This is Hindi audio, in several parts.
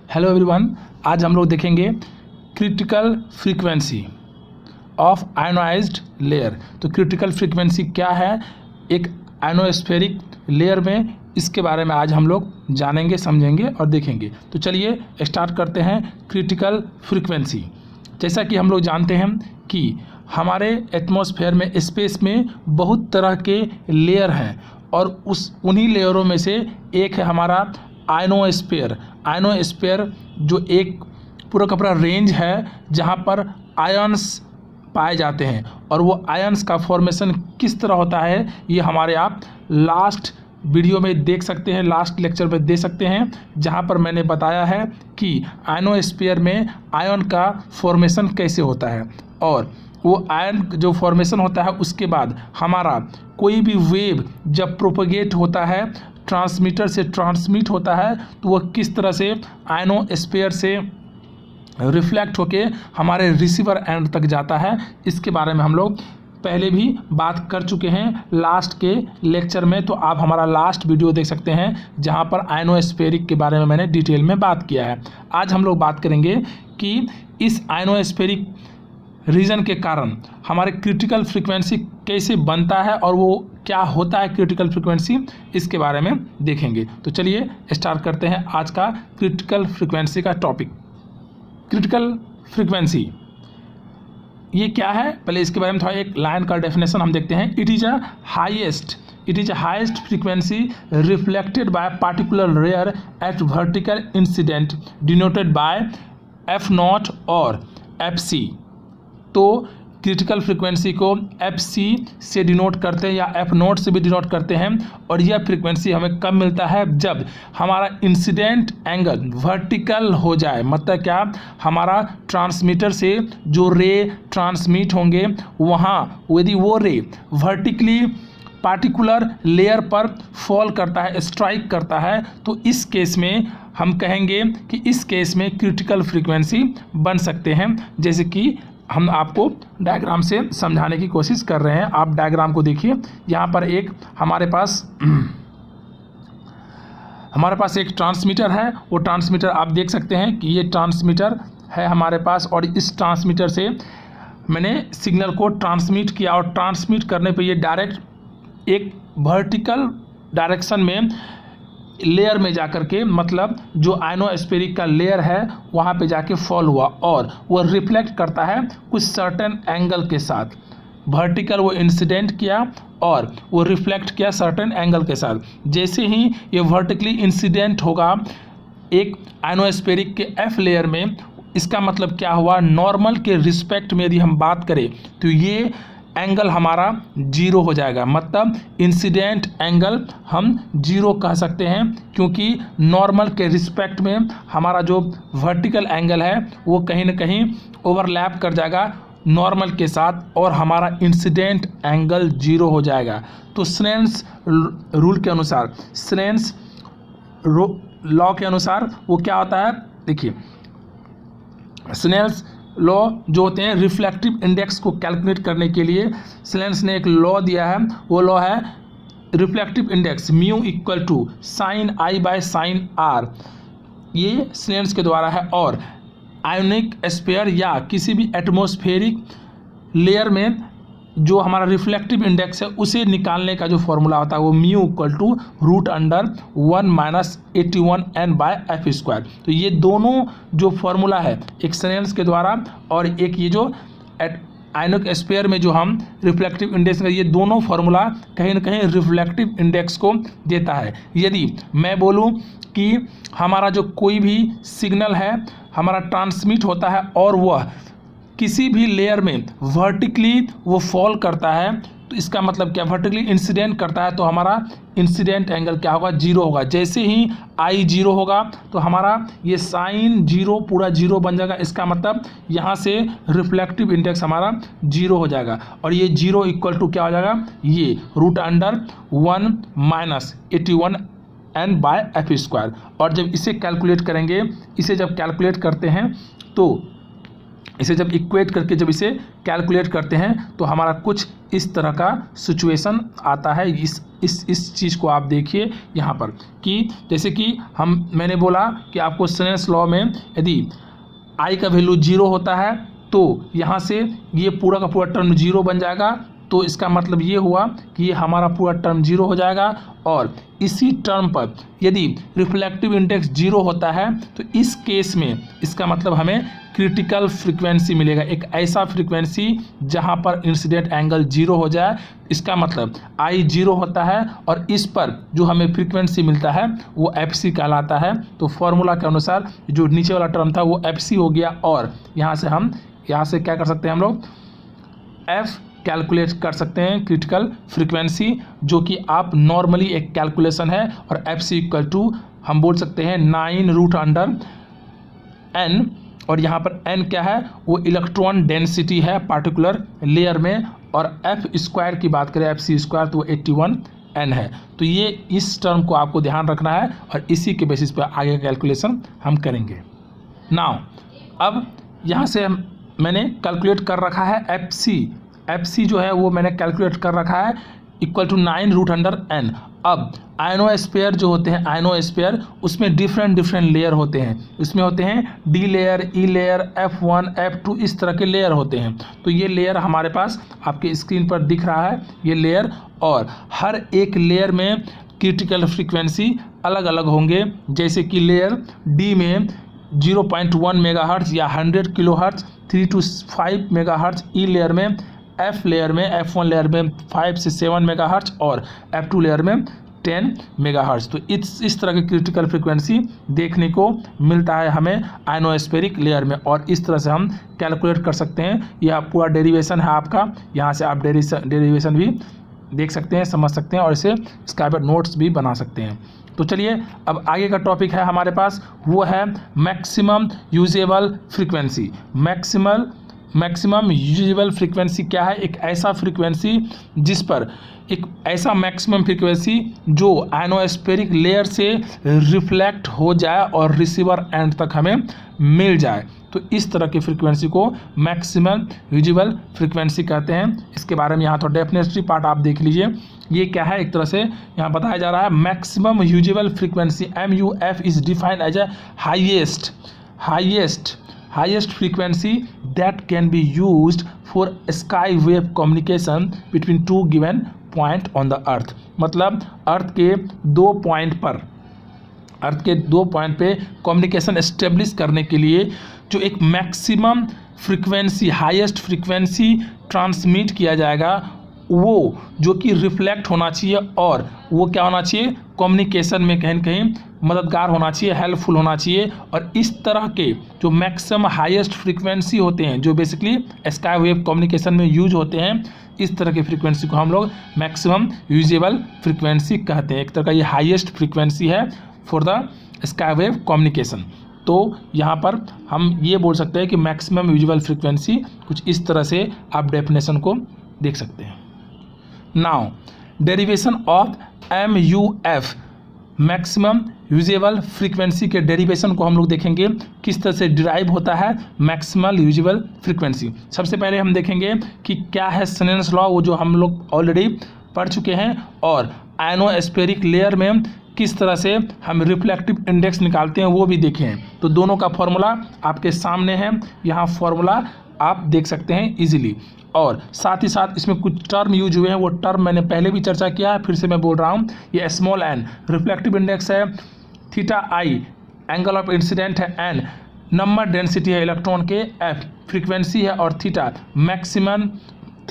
हेलो एवरीवन, आज हम लोग देखेंगे critical frequency of ionised layer. तो क्रिटिकल फ्रीक्वेंसी क्या है एक आयोनोस्फेरिक लेयर में, इसके बारे में आज हम लोग जानेंगे, समझेंगे और देखेंगे। तो चलिए स्टार्ट करते हैं। क्रिटिकल फ्रीक्वेंसी, जैसा कि हम लोग जानते हैं कि हमारे एटमॉस्फेयर में, स्पेस में बहुत तरह के लेयर हैं और उन्हीं लेयरों में से एक है हमारा आयनोस्फीयर। आयनोस्फीयर जो एक पूरा का पूरा रेंज है जहाँ पर आयन्स पाए जाते हैं, और वो आयन्स का फॉर्मेशन किस तरह होता है ये हमारे आप लास्ट वीडियो में देख सकते हैं, लास्ट लेक्चर में दे सकते हैं, जहाँ पर मैंने बताया है कि आयनोस्फीयर में आयन का फॉर्मेशन कैसे होता है, और वो आयन जो फॉर्मेशन होता है उसके बाद हमारा कोई भी वेव जब प्रोपगेट होता है, ट्रांसमीटर से ट्रांसमिट होता है, तो वह किस तरह से आयनोस्फीयर से रिफ्लेक्ट होके हमारे रिसीवर एंड तक जाता है, इसके बारे में हम लोग पहले भी बात कर चुके हैं लास्ट के लेक्चर में। तो आप हमारा लास्ट वीडियो देख सकते हैं जहां पर आयनोस्फेरिक के बारे में मैंने डिटेल में बात किया है। आज हम लोग बात करेंगे कि इस आयनोस्फेरिक रीजन के कारण हमारे क्रिटिकल फ्रीक्वेंसी कैसे बनता है और वो क्या होता है क्रिटिकल फ्रीक्वेंसी, इसके बारे में देखेंगे। तो चलिए स्टार्ट करते हैं आज का क्रिटिकल फ्रीक्वेंसी का टॉपिक। क्रिटिकल फ्रीक्वेंसी ये क्या है, पहले इसके बारे में थोड़ा एक लाइन का डेफिनेशन हम देखते हैं। It is a highest frequency reflected by particular ray at vertical incident denoted by F0 और FC। तो क्रिटिकल फ्रीक्वेंसी को FC से डिनोट करते हैं या F0 से भी डिनोट करते हैं, और यह फ्रीक्वेंसी हमें कब मिलता है जब हमारा इंसिडेंट एंगल वर्टिकल हो जाए। मतलब क्या, हमारा ट्रांसमीटर से जो रे ट्रांसमिट होंगे वहाँ यदि वो रे वर्टिकली पार्टिकुलर लेयर पर फॉल करता है, स्ट्राइक करता है, तो इस केस में हम कहेंगे कि इस केस में क्रिटिकल फ्रीक्वेंसी बन सकते हैं। जैसे कि हम आपको डायग्राम से समझाने की कोशिश कर रहे हैं। आप डायग्राम को देखिए, यहाँ पर एक हमारे पास एक ट्रांसमीटर है। वो ट्रांसमीटर आप देख सकते हैं कि ये ट्रांसमीटर है हमारे पास, और इस ट्रांसमीटर से मैंने सिग्नल को ट्रांसमिट किया, और ट्रांसमिट करने पे ये डायरेक्ट एक वर्टिकल डायरेक्शन में लेयर में जाकर के, मतलब जो आयनोस्फेरिक का लेयर है वहाँ पे जाके फॉल हुआ, और वो रिफ्लेक्ट करता है कुछ सर्टेन एंगल के साथ। वर्टिकल वो इंसिडेंट किया और वो रिफ्लेक्ट किया सर्टेन एंगल के साथ। जैसे ही ये वर्टिकली इंसिडेंट होगा एक आयनोस्फेरिक के F लेयर में, इसका मतलब क्या हुआ, नॉर्मल के रिस्पेक्ट में यदि हम बात करें तो ये एंगल हमारा जीरो हो जाएगा। मतलब इंसिडेंट एंगल हम जीरो कह सकते हैं, क्योंकि नॉर्मल के रिस्पेक्ट में हमारा जो वर्टिकल एंगल है वो कहीं ना कहीं ओवरलैप कर जाएगा नॉर्मल के साथ, और हमारा इंसिडेंट एंगल जीरो हो जाएगा। तो स्नेल्स रूल के अनुसार, स्नेल्स लॉ के अनुसार वो क्या होता है, देखिए स्नेल्स लॉ जो होते हैं रिफ्लेक्टिव इंडेक्स को कैलकुलेट करने के लिए स्नेल्स ने एक लॉ दिया है। वो लॉ है reflective index mu equal to sine I by sine R। ये स्नेल्स के द्वारा है, और आयोनिक स्फीयर या किसी भी एटमॉस्फेरिक लेयर में जो हमारा रिफ्लेक्टिव इंडेक्स है उसे निकालने का जो फॉर्मूला होता है वो mu equal to √1 - 81n bye F²। तो ये दोनों जो फॉर्मूला है एक स्नेल्स के द्वारा, और एक ये जो आयनिक स्फीयर में जो हम रिफ्लेक्टिव इंडेक्स का, ये दोनों फार्मूला कहीं ना कहीं रिफ्लेक्टिव इंडेक्स को देता है। यदि मैं बोलूं कि हमारा जो कोई भी सिग्नल है हमारा ट्रांसमिट होता है और वह किसी भी लेयर में वर्टिकली वो फॉल करता है, तो इसका मतलब क्या, वर्टिकली इंसिडेंट करता है, तो हमारा इंसिडेंट एंगल क्या होगा, जीरो होगा। जैसे ही I जीरो होगा तो हमारा ये साइन जीरो पूरा जीरो बन जाएगा। इसका मतलब यहाँ से रिफ्लेक्टिव इंडेक्स हमारा जीरो हो जाएगा, और ये जीरो इक्वल टू क्या हो जाएगा, ये √1 - 81n बाय F²। और जब इसे कैलकुलेट करेंगे, इसे जब कैलकुलेट करते हैं तो इसे जब इक्वेट करके जब इसे कैलकुलेट करते हैं तो हमारा कुछ इस तरह का सिचुएशन आता है। इस चीज़ को आप देखिए यहाँ पर कि जैसे कि मैंने बोला कि आपको स्नेल्स लॉ में यदि आई का वैल्यू 0 होता है तो यहाँ से ये पूरा का पूरा टर्म 0 बन जाएगा। तो इसका मतलब ये हुआ कि ये हमारा पूरा टर्म 0 हो जाएगा। और इसी टर्म पर यदि रिफ्लेक्टिव इंडेक्स 0 होता है तो इस केस में इसका मतलब हमें क्रिटिकल फ्रीक्वेंसी मिलेगा, एक ऐसा फ्रीक्वेंसी जहां पर इंसिडेंट एंगल 0 हो जाए। इसका मतलब आई 0 होता है और इस पर जो हमें फ्रीक्वेंसी मिलता है वो FC कहलाता है। तो फॉर्मूला के अनुसार जो नीचे वाला टर्म था वो FC हो गया। और यहाँ से क्या कर सकते हैं हम लोग F कैलकुलेट कर सकते हैं क्रिटिकल फ्रीक्वेंसी, जो कि आप नॉर्मली एक कैलकुलेशन है। और FC इक्वल टू हम बोल सकते हैं 9√n। और यहाँ पर n क्या है, वो इलेक्ट्रॉन डेंसिटी है पार्टिकुलर लेयर में। और F स्क्वायर की बात करें FC स्क्वायर तो वो 81n है। तो ये इस टर्म को आपको ध्यान रखना है और इसी के बेसिस पे आगे कैलकुलेशन हम करेंगे। नाउ अब यहाँ से मैंने कैलकुलेट कर रखा है FC जो है वो मैंने कैलकुलेट कर रखा है इक्वल टू 9√n। अब आयनोस्फीयर जो होते हैं, आयनोस्फीयर उसमें डिफरेंट लेयर होते हैं। इसमें होते हैं D layer, E layer, F1, F2 इस तरह के लेयर होते हैं। तो ये लेयर हमारे पास आपके स्क्रीन पर दिख रहा है, ये लेयर। और हर एक लेयर में क्रिटिकल फ्रीक्वेंसी अलग अलग होंगे। जैसे कि लेयर D में 0.1 मेगाहर्ट्ज या 100 kilohertz, 3 to 5 megahertz. E layer में, F लेयर में, F1 लेयर में 5 से 7 मेगाहर्ट्ज और F2 लेयर में 10 मेगाहर्ट्ज। तो इस तरह की क्रिटिकल फ्रीक्वेंसी देखने को मिलता है हमें आयनोस्फेरिक लेयर में। और इस तरह से हम कैलकुलेट कर सकते हैं। यह पूरा डेरिवेशन है आपका, यहाँ से आप डेरिवेशन भी देख सकते हैं, समझ सकते हैं और इसे इसका पर नोट्स भी बना सकते हैं। तो चलिए अब आगे का टॉपिक है हमारे पास, वो है maximum usable frequency. Maximum usable frequency क्या है, एक ऐसा फ्रीक्वेंसी जिस पर एक ऐसा मैक्सिमम फ्रीक्वेंसी जो आयनोस्फेरिक लेयर से रिफ्लेक्ट हो जाए और रिसीवर एंड तक हमें मिल जाए। तो इस तरह की फ्रीक्वेंसी को मैक्सिमम यूजेबल फ्रीक्वेंसी कहते हैं। इसके बारे में यहाँ तो डेफिनेटली पार्ट आप देख लीजिए। ये क्या है, एक तरह से यहाँ बताया जा रहा है maximum usable frequency MUF is defined as a highest frequency that can be used for skywave communication between two given point on the earth। मतलब अर्थ के दो पॉइंट पे कम्युनिकेशन एस्टेब्लिश करने के लिए जो एक maximum frequency, highest frequency transmit किया जाएगा, वो जो कि रिफ्लेक्ट होना चाहिए और वो क्या होना चाहिए, कम्युनिकेशन में कहीं न कहीं मददगार होना चाहिए, हेल्पफुल होना चाहिए। और इस तरह के जो मैक्सिमम हाईएस्ट फ्रीक्वेंसी होते हैं जो बेसिकली स्काई वेव कम्युनिकेशन में यूज होते हैं, इस तरह के फ्रीक्वेंसी को हम लोग मैक्सिमम यूजेबल फ्रीक्वेंसी कहते हैं। एक तरह का ये हाईएस्ट फ्रीक्वेंसी है for the sky wave communication. तो यहाँ पर हम ये बोल सकते हैं कि मैक्सिमम यूजेबल फ्रीक्वेंसी कुछ इस तरह से आप डेफिनेशन को देख सकते हैं। Now derivation of MUF, maximum usable frequency के डेरिवेशन को हम लोग देखेंगे किस तरह से डिराइव होता है मैक्सिमल यूजेबल फ्रीक्वेंसी। सबसे पहले हम देखेंगे कि क्या है स्नेल्स लॉ, वो जो हम लोग ऑलरेडी पढ़ चुके हैं। और आयनोस्फेरिक लेयर में किस तरह से हम रिफ्लेक्टिव इंडेक्स निकालते हैं वो भी देखे हैं। तो दोनों का फॉर्मूला आपके सामने है, यहाँ फॉर्मूला आप देख सकते हैं इजीली। और साथ ही साथ इसमें कुछ टर्म यूज हुए हैं, वो टर्म मैंने पहले भी चर्चा किया है, फिर से मैं बोल रहा हूँ। ये स्मॉल n रिफ्लेक्टिव इंडेक्स है, theta I angle of incident है, n नंबर डेंसिटी है इलेक्ट्रॉन के, F फ्रीक्वेंसी है और थीटा मैक्सिमम,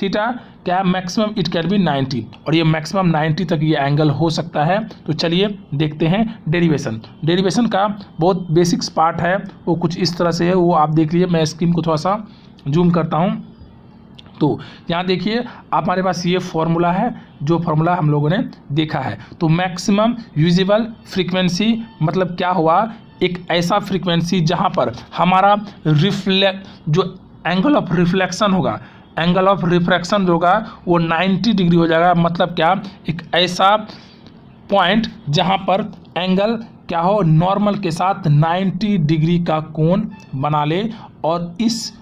थीटा क्या है मैक्सिमम इट कैन बी 90 और ये मैक्सिमम 90 तक ये एंगल हो सकता है। तो चलिए देखते हैं डेरिवेशन का बहुत बेसिक्स पार्ट है, वो कुछ इस तरह से है, वो आप देख लीजिए। मैं स्क्रीन को थोड़ा सा जूम करता हूँ। तो यहाँ देखिए हमारे पास ये फॉर्मूला है, जो फॉर्मूला हम लोगों ने देखा है। तो मैक्सिमम यूजेबल फ्रीक्वेंसी मतलब क्या हुआ, एक ऐसा फ्रीक्वेंसी जहाँ पर हमारा जो एंगल ऑफ रिफ्लेक्शन होगा, एंगल ऑफ रिफ्रैक्शन जो होगा वो 90 डिग्री हो जाएगा। मतलब क्या, एक ऐसा पॉइंट जहाँ पर एंगल क्या हो, नॉर्मल के साथ 90 डिग्री का कोण बना ले। और इस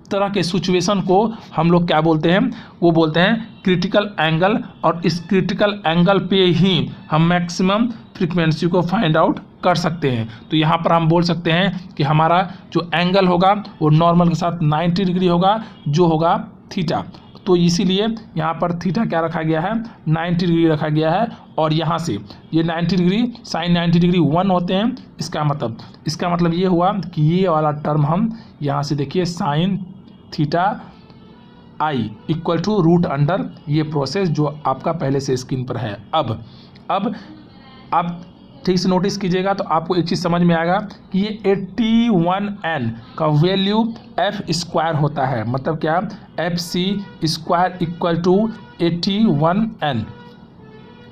तरह के सिचुएशन को हम लोग क्या बोलते हैं, वो बोलते हैं क्रिटिकल एंगल। और इस क्रिटिकल एंगल पे ही हम मैक्सिमम फ्रीक्वेंसी को फाइंड आउट कर सकते हैं। तो यहाँ पर हम बोल सकते हैं कि हमारा जो एंगल होगा वो नॉर्मल के साथ 90 डिग्री होगा, जो होगा थीटा। तो इसीलिए यहाँ पर थीटा क्या रखा गया है, 90 डिग्री रखा गया है। और यहाँ से ये 90 डिग्री साइन 90 डिग्री 1 होते हैं। इसका मतलब ये हुआ कि ये वाला टर्म हम यहाँ से देखिए sine theta I equal to root under ये प्रोसेस जो आपका पहले से स्क्रीन पर है। अब आप ठीक से नोटिस कीजिएगा तो आपको एक चीज़ समझ में आएगा कि ये 81n का वैल्यू एफ स्क्वायर होता है। मतलब क्या, F C square equal to 81n,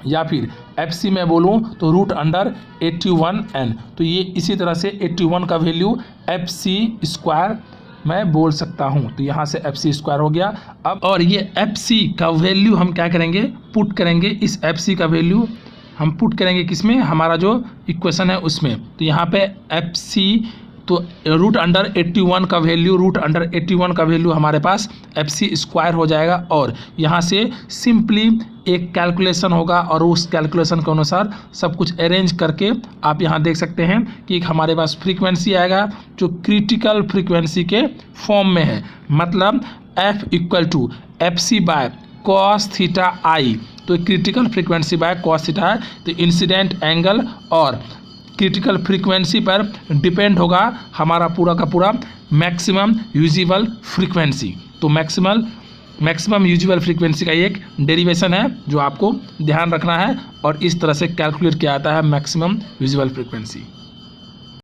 या फिर एफ सी में बोलूँ तो रूट अंडर 81n। तो ये इसी तरह से 81 का वैल्यू एफ सी स्क्वायर मैं बोल सकता हूँ। तो यहाँ से एफ सी स्क्वायर हो गया। अब और ये एफ सी का वैल्यू हम क्या करेंगे, पुट करेंगे। इस एफ सी का वैल्यू हम पुट करेंगे किसमें, हमारा जो इक्वेशन है उसमें। तो यहाँ पे एफ सी तो रूट अंडर 81 का वैल्यू हमारे पास एफ सी स्क्वायर हो जाएगा। और यहाँ से सिंपली एक कैलकुलेशन होगा और उस कैलकुलेशन के अनुसार सब कुछ अरेंज करके आप यहाँ देख सकते हैं कि एक हमारे पास फ्रीक्वेंसी आएगा जो क्रिटिकल फ्रीक्वेंसी के फॉर्म में है। मतलब F equal to F C by cos theta I. तो critical frequency by cos theta है। तो इंसिडेंट एंगल और क्रिटिकल फ्रीक्वेंसी पर डिपेंड होगा हमारा पूरा का पूरा मैक्सिमम यूजिबल फ्रीक्वेंसी। तो मैक्सिमम यूजिबल फ्रीक्वेंसी का एक डेरिवेशन है जो आपको ध्यान रखना है, और इस तरह से कैलकुलेट किया जाता है मैक्सिमम यूजिबल फ्रीक्वेंसी।